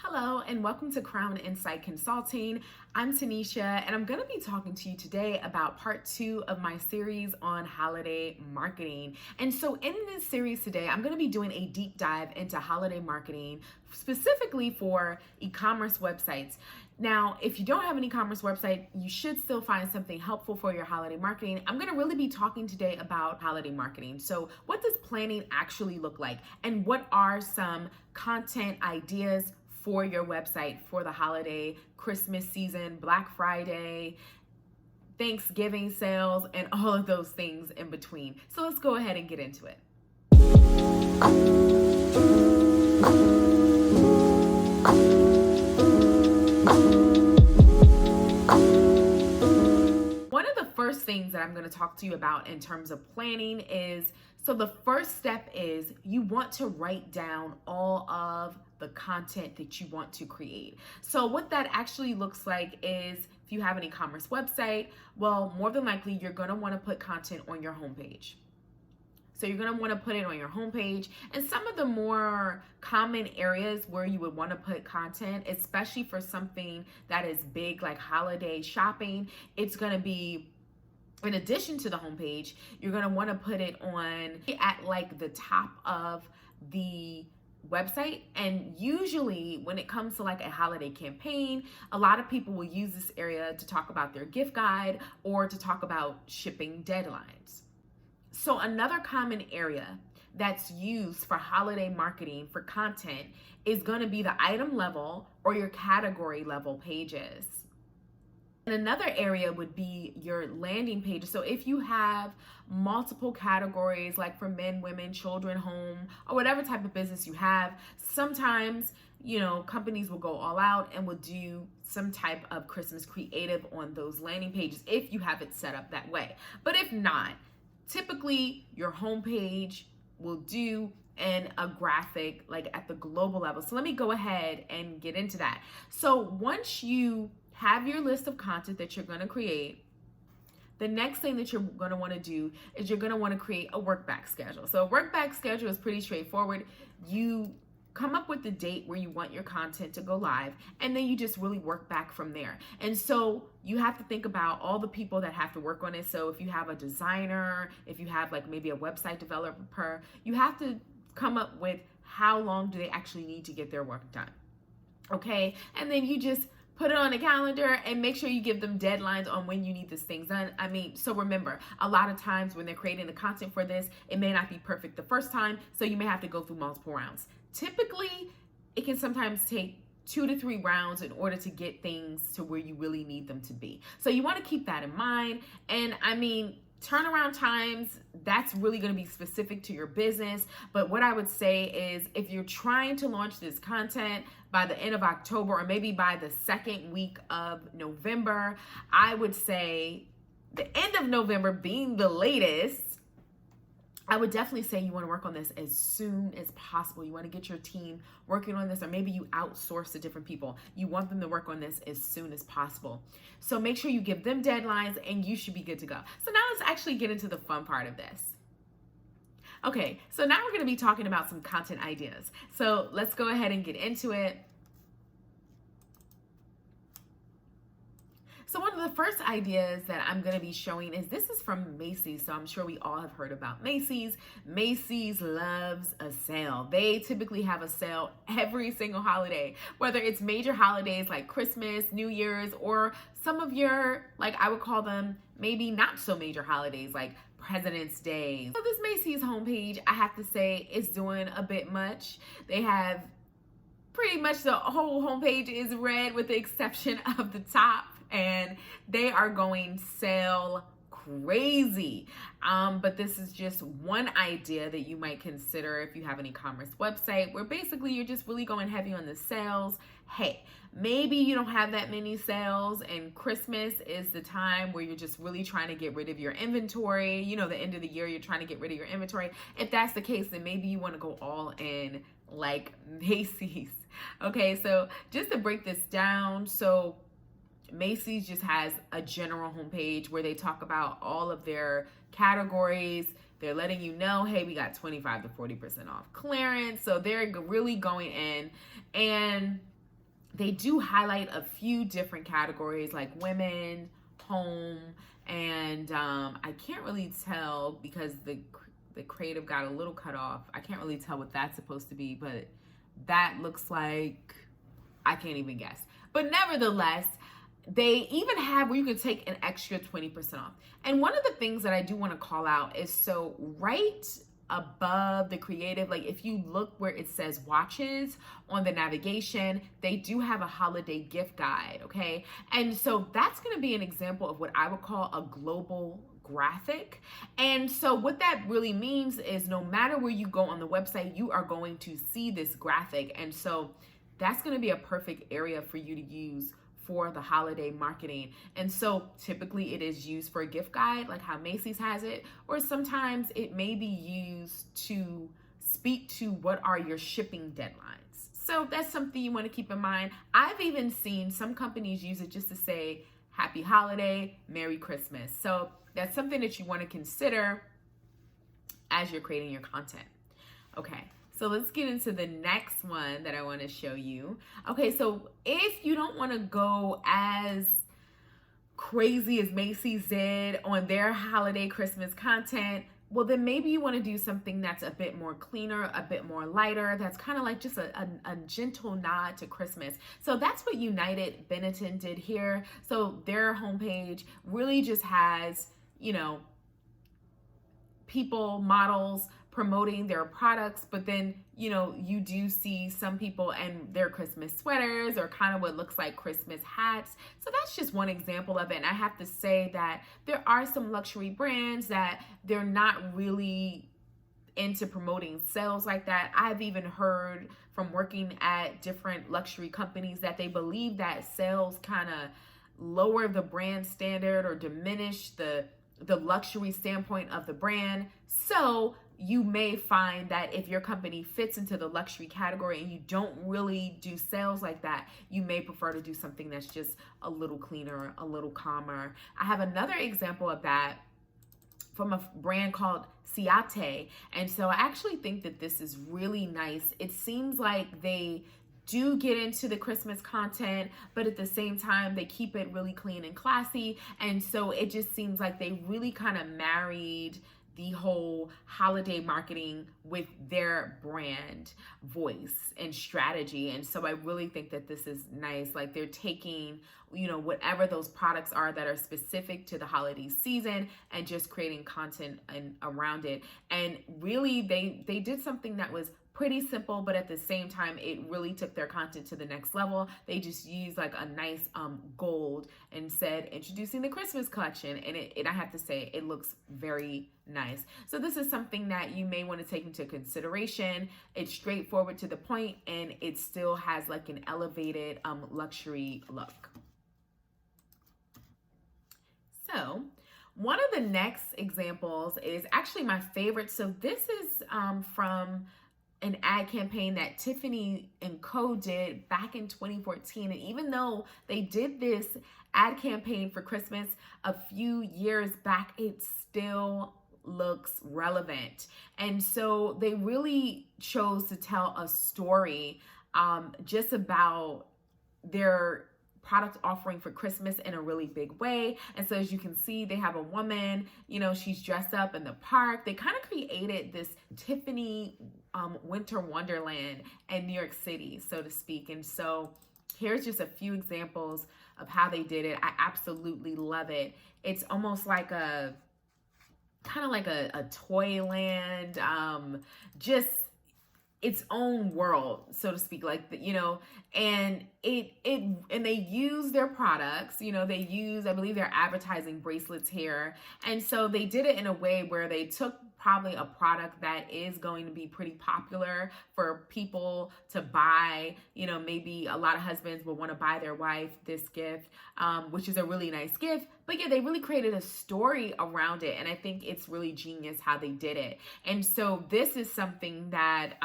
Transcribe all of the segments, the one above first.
Hello and welcome to Crown Insight Consulting. I'm Tanisha and I'm going to be talking to you today about part 2 of my series on holiday marketing. And so in this series today, I'm going to be doing a deep dive into holiday marketing, specifically for e-commerce websites. Now, if you don't have an e-commerce website, you should still find something helpful for your holiday marketing. I'm going to really be talking today about holiday marketing. So what does planning actually look like? And what are some content ideas for your website for the holiday, Christmas season, Black Friday, Thanksgiving sales, and all of those things in between. So let's go ahead and get into it. One of the first things that I'm going to talk to you about in terms of planning is, so the first step is you want to write down all of the content that you want to create. So what that actually looks like is, if you have an e-commerce website, well, more than likely you're going to want to put content on your homepage. So you're going to want to put it on your homepage, and some of the more common areas where you would want to put content, especially for something that is big like holiday shopping, it's going to be, in addition to the homepage, you're going to want to put it on at like the top of the website. And usually when it comes to like a holiday campaign, a lot of people will use this area to talk about their gift guide or to talk about shipping deadlines. So another common area that's used for holiday marketing for content is going to be the item level or your category level pages. And another area would be your landing pages. So if you have multiple categories, like for men, women, children, home, or whatever type of business you have, sometimes, companies will go all out and will do some type of Christmas creative on those landing pages if you have it set up that way. But if not, typically your homepage will do and a graphic like at the global level. So let me go ahead and get into that. So once you have your list of content that you're going to create, the next thing that you're going to want to do is you're going to want to create a work back schedule. So a work back schedule is pretty straightforward. You come up with the date where you want your content to go live, and then you just really work back from there. And so you have to think about all the people that have to work on it. So if you have a designer, if you have like maybe a website developer, you have to come up with how long do they actually need to get their work done. Okay. And then you just put it on a calendar and make sure you give them deadlines on when you need this thing done. So remember, a lot of times when they're creating the content for this, it may not be perfect the first time, so you may have to go through multiple rounds. Typically, it can sometimes take 2 to 3 rounds in order to get things to where you really need them to be. So you want to keep that in mind. And turnaround times, that's really going to be specific to your business. But what I would say is, if you're trying to launch this content by the end of October or maybe by the second week of November, I would say the end of November being the latest, I would definitely say you want to work on this as soon as possible. You want to get your team working on this, or maybe you outsource to different people. You want them to work on this as soon as possible. So make sure you give them deadlines and you should be good to go. So now let's actually get into the fun part of this. Okay, so now we're going to be talking about some content ideas. So let's go ahead and get into it. So one of the first ideas that I'm going to be showing is, this is from Macy. So I'm sure we all have heard about Macy's. Macy's loves a sale. They typically have a sale every single holiday, whether it's major holidays like Christmas, New Year's, or some of your, like I would call them maybe not so major holidays like President's Day. So this Macy's homepage, I have to say, is doing a bit much. They have pretty much the whole homepage is red with the exception of the top. And they are going sale crazy. But this is just one idea that you might consider if you have an e-commerce website where basically you're just really going heavy on the sales. Hey, maybe you don't have that many sales and Christmas is the time where you're just really trying to get rid of your inventory. The end of the year, you're trying to get rid of your inventory. If that's the case, then maybe you want to go all in like Macy's. Okay, so just to break this down, so Macy's just has a general homepage where they talk about all of their categories. They're letting you know, hey, we got 25 to 40% off clearance. So they're really going in. And they do highlight a few different categories like women, home, and I can't really tell because the creative got a little cut off. I can't really tell what that's supposed to be, but that looks like, I can't even guess. But nevertheless, they even have where you can take an extra 20% off. And one of the things that I do want to call out is, so right above the creative, like if you look where it says watches on the navigation, they do have a holiday gift guide, okay? And so that's going to be an example of what I would call a global graphic. And so what that really means is no matter where you go on the website, you are going to see this graphic. And so that's going to be a perfect area for you to use for the holiday marketing. And so typically it is used for a gift guide, like how Macy's has it, or sometimes it may be used to speak to what are your shipping deadlines. So that's something you want to keep in mind. I've even seen some companies use it just to say happy holiday, Merry Christmas. So that's something that you want to consider as you're creating your content. Okay. So let's get into the next one that I want to show you. Okay, so if you don't want to go as crazy as Macy's did on their holiday Christmas content, well, then maybe you want to do something that's a bit more cleaner, a bit more lighter, that's kind of like just a gentle nod to Christmas. So that's what United Benetton did here. So their homepage really just has, you know, people, models, promoting their products, but then, you know, you do see some people and their Christmas sweaters or kind of what looks like Christmas hats. So that's just one example of it. And I have to say that there are some luxury brands that they're not really into promoting sales like that. I've even heard from working at different luxury companies that they believe that sales kind of lower the brand standard or diminish the luxury standpoint of the brand. So you may find that if your company fits into the luxury category and you don't really do sales like that, you may prefer to do something that's just a little cleaner, a little calmer. I have another example of that from a brand called Ciate. And so I actually think that this is really nice. It seems like they do get into the Christmas content, but at the same time, they keep it really clean and classy. And so it just seems like they really kind of married the whole holiday marketing with their brand voice and strategy. And so I really think that this is nice. Like they're taking, you know, whatever those products are that are specific to the holiday season and just creating content around it. And really they did something that was pretty simple, but at the same time, it really took their content to the next level. They just used like a nice gold and said, introducing the Christmas collection. And I have to say, it looks very nice. So this is something that you may want to take into consideration. It's straightforward to the point, and it still has like an elevated luxury look. So one of the next examples is actually my favorite. So this is from an ad campaign that Tiffany and Co did back in 2014. And even though they did this ad campaign for Christmas a few years back, it still looks relevant. And so they really chose to tell a story just about their product offering for Christmas in a really big way. And so as you can see, they have a woman, you know, she's dressed up in the park. They kind of created this Tiffany winter wonderland in New York City, so to speak. And so here's just a few examples of how they did it. I absolutely love it. It's almost like a kind of like a toyland, just its own world, so to speak, like, you know, and and they use their products, you know, they use, I believe they're advertising bracelets here. And so they did it in a way where they took probably a product that is going to be pretty popular for people to buy. You know, maybe a lot of husbands will want to buy their wife this gift, which is a really nice gift. But yeah, they really created a story around it. And I think it's really genius how they did it. And so this is something that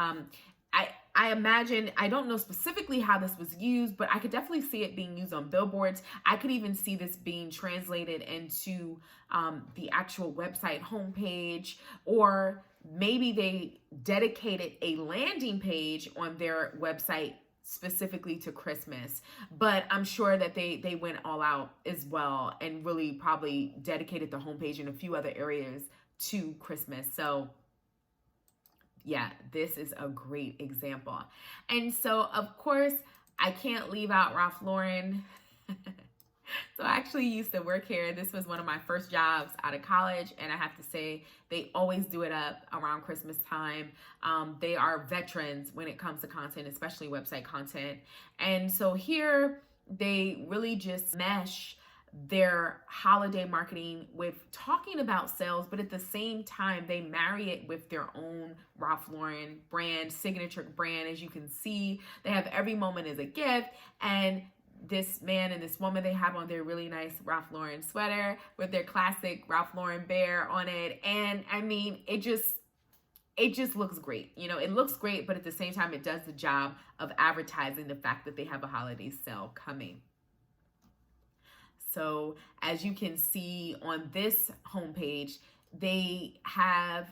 I imagine, I don't know specifically how this was used, but I could definitely see it being used on billboards. I could even see this being translated into the actual website homepage, or maybe they dedicated a landing page on their website specifically to Christmas, but I'm sure that they went all out as well and really probably dedicated the homepage and a few other areas to Christmas. So yeah, this is a great example. And so of course I can't leave out Ralph Lauren. So I actually used to work here. This was one of my first jobs out of college, and I have to say they always do it up around Christmas time. They are veterans when it comes to content, especially website content. And so here they really just mesh their holiday marketing with talking about sales, but at the same time they marry it with their own Ralph Lauren brand, signature brand. As you can see, they have every moment as a gift, and this man and this woman, they have on their really nice Ralph Lauren sweater with their classic Ralph Lauren bear on it. And I mean, it just looks great. You know, it looks great, but at the same time, it does the job of advertising the fact that they have a holiday sale coming. So as you can see on this homepage, they have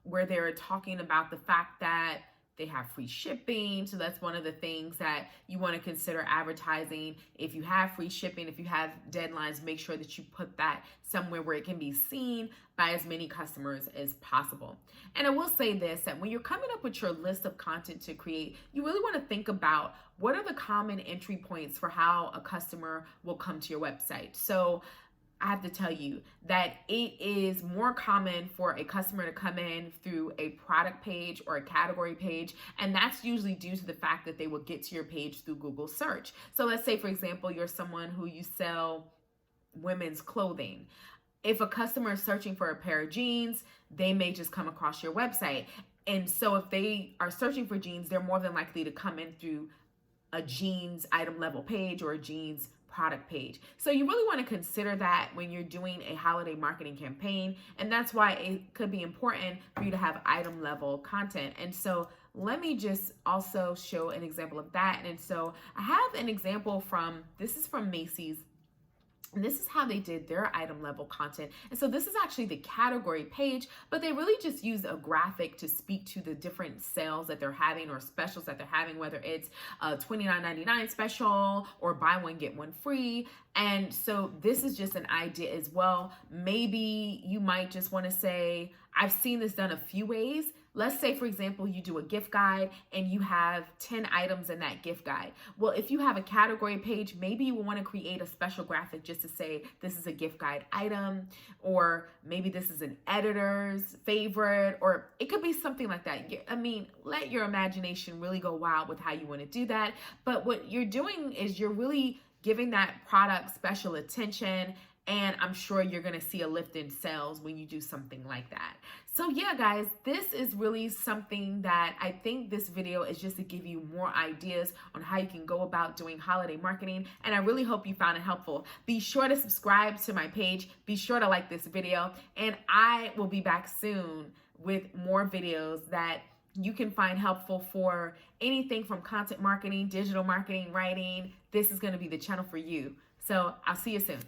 where they're talking about the fact that they have free shipping. So that's one of the things that you want to consider advertising. If you have free shipping, if you have deadlines, make sure that you put that somewhere where it can be seen by as many customers as possible. And I will say this, that when you're coming up with your list of content to create, you really want to think about what are the common entry points for how a customer will come to your website. So I have to tell you that it is more common for a customer to come in through a product page or a category page, and that's usually due to the fact that they will get to your page through Google search. So let's say, for example, you're someone who you sell women's clothing. If a customer is searching for a pair of jeans, they may just come across your website. And so if they are searching for jeans, they're more than likely to come in through a jeans item level page or a jeans product page. So you really want to consider that when you're doing a holiday marketing campaign. And that's why it could be important for you to have item level content. And so let me just also show an example of that. And so I have an example this is from Macy's. And this is how they did their item level content. And so this is actually the category page, but they really just use a graphic to speak to the different sales that they're having or specials that they're having, whether it's a $29.99 special or buy one, get one free. And so this is just an idea as well. Maybe you might just want to say, I've seen this done a few ways. Let's say, for example, you do a gift guide and you have 10 items in that gift guide. Well, if you have a category page, maybe you want to create a special graphic just to say this is a gift guide item, or maybe this is an editor's favorite, or it could be something like that. I mean, let your imagination really go wild with how you want to do that. But what you're doing is you're really giving that product special attention, and I'm sure you're going to see a lift in sales when you do something like that. So yeah, guys, this is really something that I think this video is just to give you more ideas on how you can go about doing holiday marketing. And I really hope you found it helpful. Be sure to subscribe to my page. Be sure to like this video. And I will be back soon with more videos that you can find helpful for anything from content marketing, digital marketing, writing. This is going to be the channel for you. So I'll see you soon.